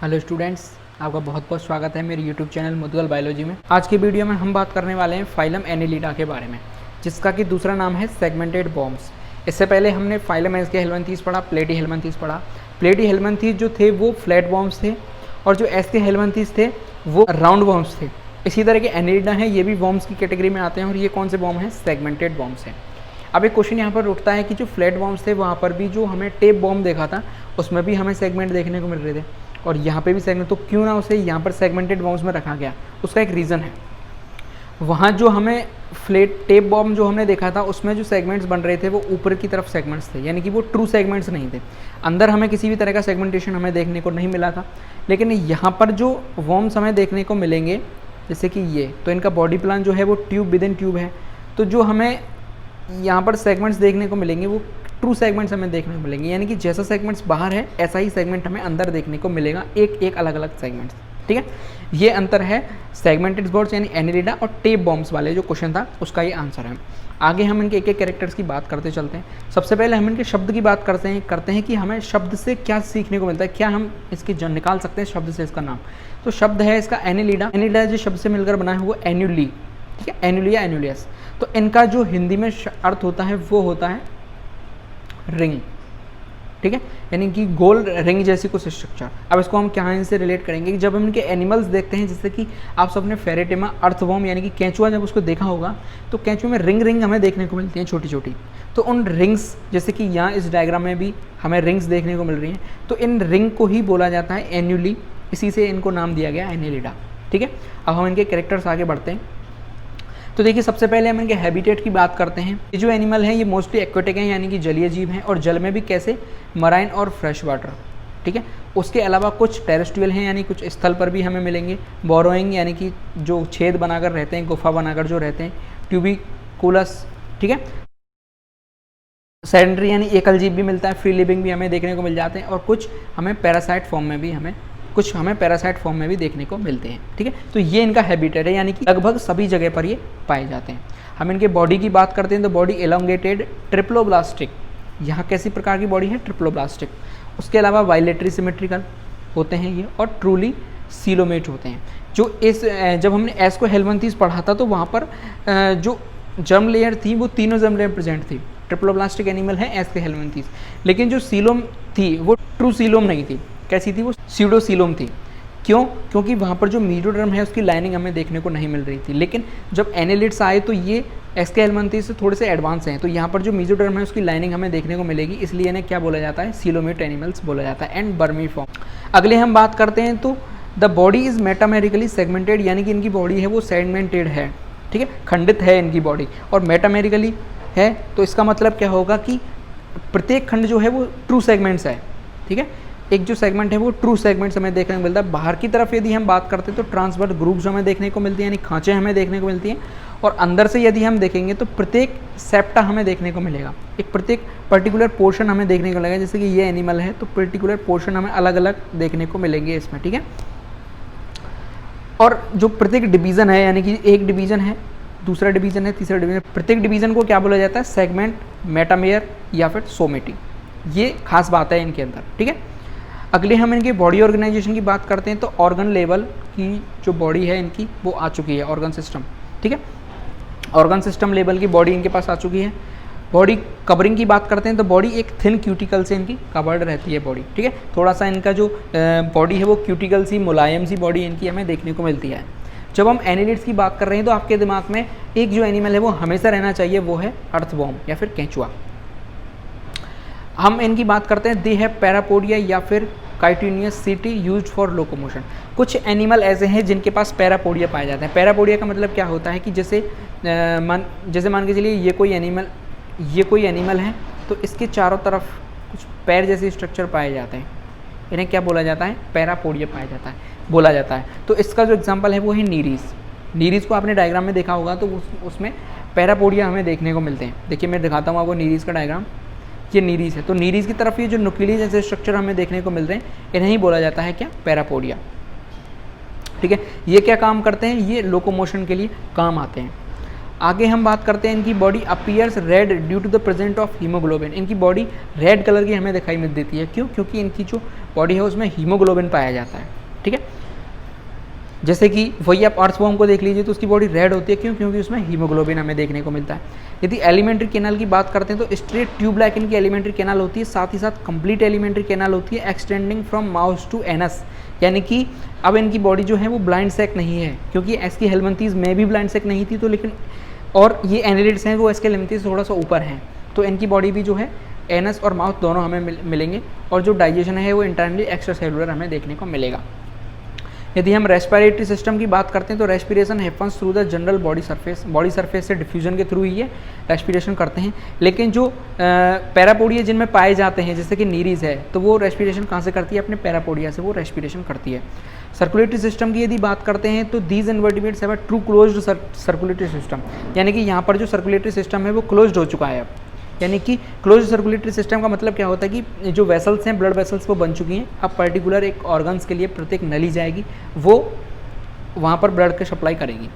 Hello students, आपका बहुत बहुत स्वागत है मेरे यूट्यूब चैनल मुद्गल बायोलॉजी में। आज की वीडियो में हम बात करने वाले हैं फाइलम एनिलिडा के बारे में, जिसका कि दूसरा नाम है सेगमेंटेड वॉर्म्स। इससे पहले हमने फाइलम एस्के हेलमिंथीज पढ़ा, प्लेटी हेलमिंथीज पढ़ा। प्लेटी हेलमिंथीज जो थे वो फ्लैट वॉर्म्स थे और जो एस्के हेलमिंथीज थे वो राउंड वॉर्म्स थे। इसी तरह के एनिलिडा हैं, ये भी वॉर्म्स की कैटेगरी में आते हैं और ये कौन से वॉर्म हैं? सेगमेंटेड वॉर्म्स हैं। अब एक क्वेश्चन यहाँ पर उठता है कि जो फ्लैट वॉर्म्स थे वहाँ पर भी जो हमें टेप वॉर्म देखा था उसमें भी हमें सेगमेंट देखने को मिल रहे थे और यहाँ पे भी सेगमेंट, तो क्यों ना उसे यहाँ पर सेगमेंटेड वॉर्म्स में रखा गया? उसका एक रीज़न है। वहाँ जो हमें फ्लैट टेप वॉर्म जो हमने देखा था उसमें जो सेगमेंट्स बन रहे थे वो ऊपर की तरफ सेगमेंट्स थे, यानी कि वो ट्रू सेगमेंट्स नहीं थे। अंदर हमें किसी भी तरह का सेगमेंटेशन हमें देखने को नहीं मिला था। लेकिन यहाँ पर जो वॉर्म्स हमें देखने को मिलेंगे जैसे कि ये, तो इनका बॉडी प्लान जो है वो ट्यूब विद इन ट्यूब है। तो जो हमें यहाँ पर सेगमेंट्स देखने को मिलेंगे वो ट्रू सेगमेंट्स हमें देखने को मिलेंगे, यानी कि जैसा सेगमेंट्स बाहर है ऐसा ही सेगमेंट हमें अंदर देखने को मिलेगा, एक एक अलग अलग सेगमेंट्स। ठीक है, ये अंतर है सेगमेंटेड वॉर्म्स यानी एनिलिडा और टेप वॉर्म्स वाले जो क्वेश्चन था उसका ये आंसर है। आगे हम इनके एक एक कैरेक्टर्स की बात करते चलते हैं। सबसे पहले हम इनके शब्द की बात करते हैं कि हमें शब्द से क्या सीखने को मिलता है, क्या हम इसकी निकाल सकते हैं शब्द से इसका नाम। तो शब्द है इसका एनिलिडा। एनिलिडा जो शब्द से मिलकर बना है वो एन्युली, ठीक है, एन्युलिया एन्युलियस। तो इनका जो हिंदी में अर्थ होता है वो होता है रिंग, ठीक है, यानी कि गोल रिंग जैसी कुछ स्ट्रक्चर। अब इसको हम क्या इनसे रिलेट करेंगे कि जब हम इनके एनिमल्स देखते हैं, जैसे कि आप सबने फेरेटिमा अर्थवॉर्म यानी कि केंचुआ जब उसको देखा होगा तो केंचुए में रिंग रिंग हमें देखने को मिलती हैं छोटी छोटी। तो उन रिंग्स, जैसे कि यहाँ इस डायग्राम में भी हमें रिंग्स देखने को मिल रही हैं, तो इन रिंग को ही बोला जाता है एन्युली, इसी से इनको नाम दिया गया एनिलिडा। ठीक है, अब हम इनके कैरेक्टर्स आगे बढ़ते हैं। तो देखिए, सबसे पहले हम इनके हैबिटेट की बात करते हैं। ये जो एनिमल हैं ये मोस्टली एक्वेटिक हैं, यानी कि जलीय जीव हैं और जल में भी कैसे, मराइन और फ्रेश वाटर। ठीक है, उसके अलावा कुछ टेरेस्ट्रियल हैं, यानी कुछ स्थल पर भी हमें मिलेंगे। बोरोइंग यानी कि जो छेद बनाकर रहते हैं, गुफा बनाकर जो रहते हैं। ट्यूबिकुलस, ठीक है, सेडेंटरी यानी एकल जीव भी मिलता है। फ्री लिविंग भी हमें देखने को मिल जाते हैं और कुछ हमें पैरासाइट फॉर्म में भी देखने को मिलते हैं। ठीक है, तो ये इनका हैबिटेट है, यानी कि लगभग सभी जगह पर ये पाए जाते हैं। हम इनके बॉडी की बात करते हैं तो बॉडी एलोंगेटेड ट्रिप्लोब्लास्टिक, यहाँ कैसी प्रकार की बॉडी है? ट्रिप्लोब्लास्टिक। उसके अलावा बाइलेटरी सिमेट्रिकल होते हैं ये और ट्रूली सीलोमेट होते हैं। जब हमने एस्को हेलमिंथीज पढ़ा था तो वहाँ पर जो जर्म लेयर थी वो तीनों जर्म लेयर प्रेजेंट थी। ट्रिप्लोब्लास्टिक एनिमल है एस्को हेलमिंथीज, लेकिन जो सीलोम थी वो ट्रू सीलोम नहीं थी। कैसी थी? वो स्यूडोसीलोम थी। क्यों? क्योंकि वहाँ पर जो मेसोडर्म है उसकी लाइनिंग हमें देखने को नहीं मिल रही थी। लेकिन जब एनिलिड्स आए तो ये एस्के हेलमिंथीज से थोड़े से एडवांस हैं, तो यहाँ पर जो मेसोडर्म है उसकी लाइनिंग हमें देखने को मिलेगी, इसलिए इन्हें क्या बोला जाता है? सीलोमेट एनिमल्स बोला जाता है एंड बर्मीफॉर्म। अगले हम बात करते हैं तो the body is metamerically segmented, यानी कि इनकी बॉडी है वो सेगमेंटेड है। ठीक है, खंडित है इनकी बॉडी और मेटामेरिकली है, तो इसका मतलब क्या होगा कि प्रत्येक खंड जो है वो ट्रू सेगमेंट्स है। ठीक है, एक जो सेगमेंट है वो ट्रू सेगमेंट्स हमें देखने को मिलता है। बाहर की तरफ यदि हम बात करते हैं तो ट्रांसवर्स ग्रुप्स हमें देखने को मिलती हैं, यानी खांचे हमें देखने को मिलती हैं। और अंदर से यदि हम देखेंगे तो प्रत्येक सेप्टा हमें देखने को मिलेगा, एक प्रत्येक पर्टिकुलर पोर्शन हमें देखने को मिलेगा। जैसे कि ये एनिमल है तो पर्टिकुलर पोर्शन हमें अलग अलग देखने को मिलेंगे इसमें। ठीक है, और जो प्रत्येक डिवीज़न है, यानी कि एक डिवीज़न है, दूसरा डिवीज़न है, तीसरा डिवीज़न, प्रत्येक डिवीज़न को क्या बोला जाता है? सेगमेंट, मेटामेयर या फिर सोमेटी। ये खास बात है इनके अंदर। ठीक है, अगले हम इनके बॉडी ऑर्गेनाइजेशन की बात करते हैं तो ऑर्गन लेवल की जो बॉडी है इनकी वो आ चुकी है, ऑर्गन सिस्टम। ठीक है, ऑर्गन सिस्टम लेवल की बॉडी इनके पास आ चुकी है। बॉडी कवरिंग की बात करते हैं तो बॉडी एक थिन क्यूटिकल से इनकी कवर्ड रहती है बॉडी। ठीक है, थोड़ा सा इनका जो बॉडी है वो क्यूटिकल सी, मुलायम सी बॉडी इनकी हमें देखने को मिलती है। जब हम एनिलिड्स की बात कर रहे हैं तो आपके दिमाग में एक जो एनिमल है वो हमेशा रहना चाहिए, वो है अर्थवॉर्म या फिर केंचुआ। हम इनकी बात करते हैं, दे हैव पैरापोडिया या फिर काइटिनियस सीटी यूज्ड फॉर लोकोमोशन। कुछ एनिमल ऐसे हैं जिनके पास पैरापोडिया पाए जाते हैं। पैरापोडिया का मतलब क्या होता है कि जैसे मान के चलिए ये कोई एनिमल है तो इसके चारों तरफ कुछ पैर जैसे स्ट्रक्चर पाए जाते हैं, इन्हें क्या बोला जाता है? पैरापोडिया बोला जाता है। तो इसका जो एग्जाम्पल है वो है नीरीज। नीरीज को आपने डायग्राम में देखा होगा तो उसमें पैरापोडिया हमें देखने को मिलते हैं। देखिए मैं दिखाता हूँ आपको नीरीज का डायग्राम। ये नीरीज है, तो नीरीज की तरफ ये जो नुकीली जैसे स्ट्रक्चर हमें देखने को मिल रहे हैं इन्हें ही बोला जाता है क्या? पैरापोडिया। ठीक है, ये क्या काम करते हैं? ये लोकोमोशन के लिए काम आते हैं। आगे हम बात करते हैं इनकी body appears red due to the present of haemoglobin. इनकी बॉडी रेड कलर की हमें दिखाई मिल देती है, क्यों? क्योंकि इनकी जो बॉडी है उसमें हीमोग्लोबिन पाया जाता है, ठीक है। जैसे कि वही आप अर्थवॉर्म को देख लीजिए तो उसकी बॉडी रेड होती है, क्यों? क्योंकि उसमें हीमोग्लोबिन हमें देखने को मिलता है। यदि एलिमेंट्री कैनाल की बात करते हैं तो स्ट्रेट ट्यूब लाइक इनकी एलिमेंट्री कैनाल होती है, साथ ही साथ कंप्लीट एलिमेंट्री कैनाल होती है extending from mouth to anus. यानी कि अब इनकी बॉडी जो है वो ब्लाइंड सैक नहीं है, क्योंकि एस्की हेलमिंथीज में भी ब्लाइंड सैक नहीं थी, तो लेकिन और ये एनालिड्स हैं वो एस्की हेलमिंथीज थोड़ा सा ऊपर हैं, तो इनकी बॉडी भी जो है एनस और माउथ दोनों हमें मिलेंगे, और जो डाइजेशन है वो इंटरनली एक्स्ट्रा सेलुलर हमें देखने को मिलेगा। यदि हम रेस्पिरेटरी सिस्टम की बात करते हैं तो respiration happens through the general body surface से डिफ्यूजन के थ्रू ही ये रेस्पिरेशन करते हैं। लेकिन जो पैरापोडिया जिनमें पाए जाते हैं, जैसे कि नीरीज है, तो वो रेस्पिरेशन कहाँ से करती है? अपने पैरापोडिया से वो रेस्पिरेशन करती है। सर्कुलेटरी सिस्टम की यदि बात करते हैं तो these invertebrates have a true closed circulatory system, यानी कि यहाँ पर जो सर्कुलेटरी सिस्टम है वो क्लोज्ड हो चुका है अब। यानी कि क्लोज सर्कुलेटरी सिस्टम का मतलब क्या होता है कि जो वेसल्स हैं, ब्लड वेसल्स वो बन चुकी हैं, अब पर्टिकुलर एक ऑर्गन्स के लिए प्रत्येक नली जाएगी, वो वहाँ पर ब्लड की सप्लाई करेगी।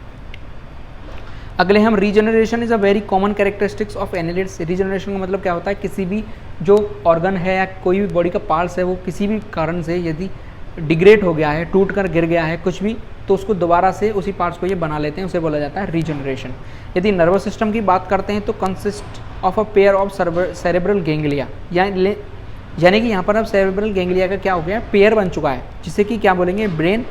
अगले हम regeneration is a very common characteristics of annelids. Regeneration का मतलब क्या होता है? किसी भी जो ऑर्गन है या कोई भी बॉडी का पार्ट्स है वो किसी भी कारण से यदि डिग्रेड हो गया है, टूट कर गिर गया है कुछ भी, तो उसको दोबारा से उसी पार्ट्स को ये बना लेते हैं, उसे बोला जाता है रीजनरेशन। यदि नर्वस सिस्टम की बात करते हैं तो consist of a pair of cerebral ganglia, यानी कि यहाँ पर अब सेरेब्रल गैंग्लिया का क्या हो गया? पेयर बन चुका है, जिसे कि क्या बोलेंगे? ब्रेन।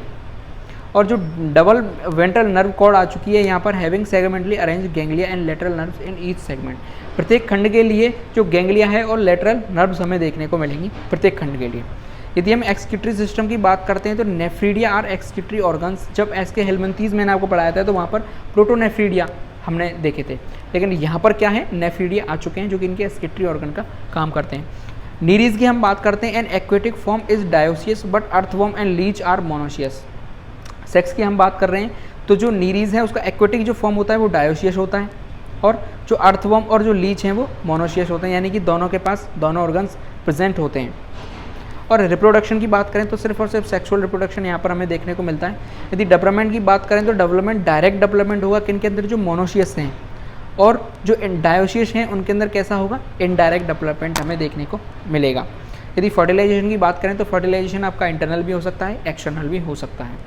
और जो डबल वेंट्रल नर्व कॉर्ड आ चुकी है यहाँ पर, having segmentally arrange ganglia and lateral nerves in each segment. प्रत्येक खंड के लिए जो गैंग्लिया है और लेटरल नर्व्स हमें देखने को मिलेंगी प्रत्येक खंड के लिए। यदि हम एक्सक्रीटरी सिस्टम की बात करते हैं तो नेफ्रीडिया आर एक्सक्रीटरी ऑर्गन्स। जब एस्के हेलमिंथीज मैंने आपको पढ़ाया था तो वहाँ पर प्रोटोनेफ्रीडिया हमने देखे थे, लेकिन यहाँ पर क्या है? नेफ्रीडिया आ चुके हैं जो कि इनके एक्सक्रीटरी ऑर्गन का काम करते हैं। नीरीज की हम बात करते हैं, an aquatic form is dioecious but earthworm and leech are monoecious. Sex की हम बात कर रहे हैं तो जो नीरीज है उसका एक्वेटिक जो फॉर्म होता है वो डायोसियस होता है, और जो अर्थवॉर्म और जो लीच हैं वो मोनोशियस होते हैं, यानी कि दोनों के पास दोनों ऑर्गन्स प्रेजेंट होते हैं। और रिप्रोडक्शन की बात करें तो सिर्फ और सिर्फ सेक्सुअल रिप्रोडक्शन यहाँ पर हमें देखने को मिलता है। यदि डेवलपमेंट की बात करें तो डेवलपमेंट डायरेक्ट डेवलपमेंट होगा किनके अंदर? जो मोनोशियस हैं, और जो डायोशियस हैं उनके अंदर कैसा होगा? इनडायरेक्ट डेवलपमेंट हमें देखने को मिलेगा। यदि फर्टिलाइजेशन की बात करें तो फर्टिलाइजेशन आपका इंटरनल भी हो सकता है, एक्सटर्नल भी हो सकता है।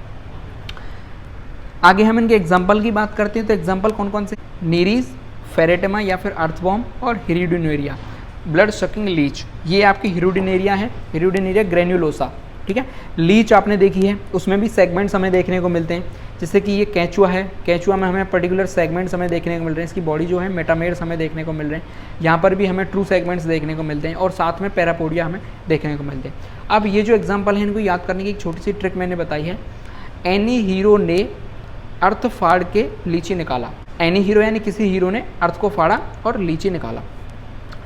आगे हम इनके एग्जाम्पल की बात करते हैं तो एग्जाम्पल कौन कौन से? नीरीज, फेरेटेमा या फिर अर्थवॉर्म, और हिरुडिनेरिया ब्लड सकिंग लीच। ये आपकी हिरुडिनेरिया है, हिरुडिनेरिया ग्रेन्युलोसा, ठीक है। लीच आपने देखी है, उसमें भी सेगमेंट्स हमें देखने को मिलते हैं, जैसे कि ये कैचुआ है, कैचुआ में हमें पर्टिकुलर सेगमेंट्स हमें देखने को मिल रहे हैं। इसकी बॉडी जो है मेटामेर्स हमें देखने को मिल रहे हैं, यहाँ पर भी हमें ट्रू सेगमेंट्स देखने को मिलते हैं, और साथ में पैरापोडिया हमें देखने को मिलते हैं। अब ये जो एग्जाम्पल है इनको याद करने की एक छोटी सी ट्रिक मैंने बताई है। एनी हीरो ने अर्थ फाड़ के लीची निकाला। एनी हीरो यानी किसी हीरो ने अर्थ को फाड़ा और लीची निकाला।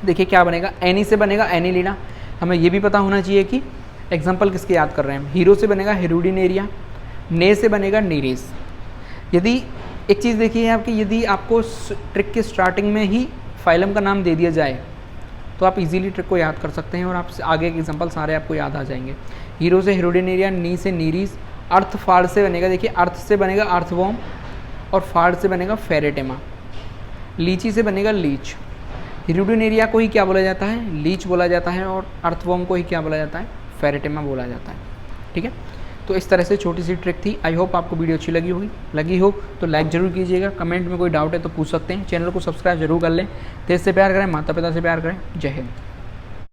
देखिए क्या बनेगा? एनी से बनेगा एनीलिडा। हमें ये भी पता होना चाहिए कि एग्जाम्पल किसके याद कर रहे हैं। हीरो से बनेगा हिरुडिनेरिया, ने से बनेगा नीरीज। यदि एक चीज़ देखिए आपकी, यदि आपको ट्रिक के स्टार्टिंग में ही फाइलम का नाम दे दिया जाए तो आप इजीली ट्रिक को याद कर सकते हैं और आप आगे के एग्जाम्पल सारे आपको याद आ जाएंगे। हीरो से हिरुडिनेरिया, नी से नीरीज, अर्थ फाड़ से बनेगा, देखिए अर्थ से बनेगा अर्थवॉर्म और फाड़ से बनेगा फेरेटेमा, लीची से बनेगा लीच। हिरुडिनेरिया को ही क्या बोला जाता है? लीच बोला जाता है, और अर्थवॉर्म को ही क्या बोला जाता है? फेरेटेमा बोला जाता है, ठीक है। तो इस तरह से छोटी सी ट्रिक थी। आई होप आपको वीडियो अच्छी लगी हो तो लाइक जरूर कीजिएगा। कमेंट में कोई डाउट है तो पूछ सकते हैं। चैनल को सब्सक्राइब जरूर कर लें। देश से प्यार करें, माता पिता से प्यार करें। जय हिंद।